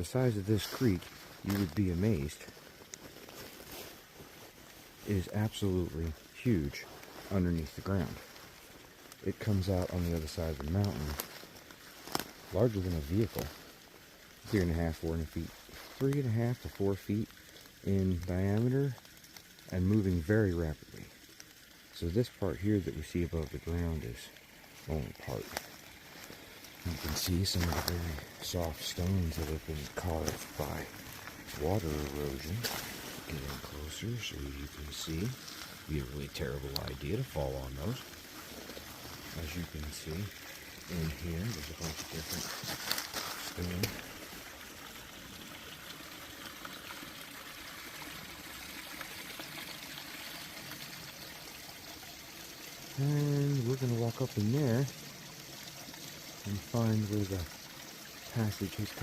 the size of this creek, you would be amazed. It is absolutely huge underneath the ground. It comes out on the other side of the mountain, larger than a vehicle, 3.5 to 4 feet in diameter, and moving very rapidly. So this part here that we see above the ground is only part. You can see some of the very soft stones that have been carved by water erosion. Get in closer so you can see. It'd be a really terrible idea to fall on those. As you can see in here, there's a bunch of different stones. And we're going to walk up in there and find where the passage has come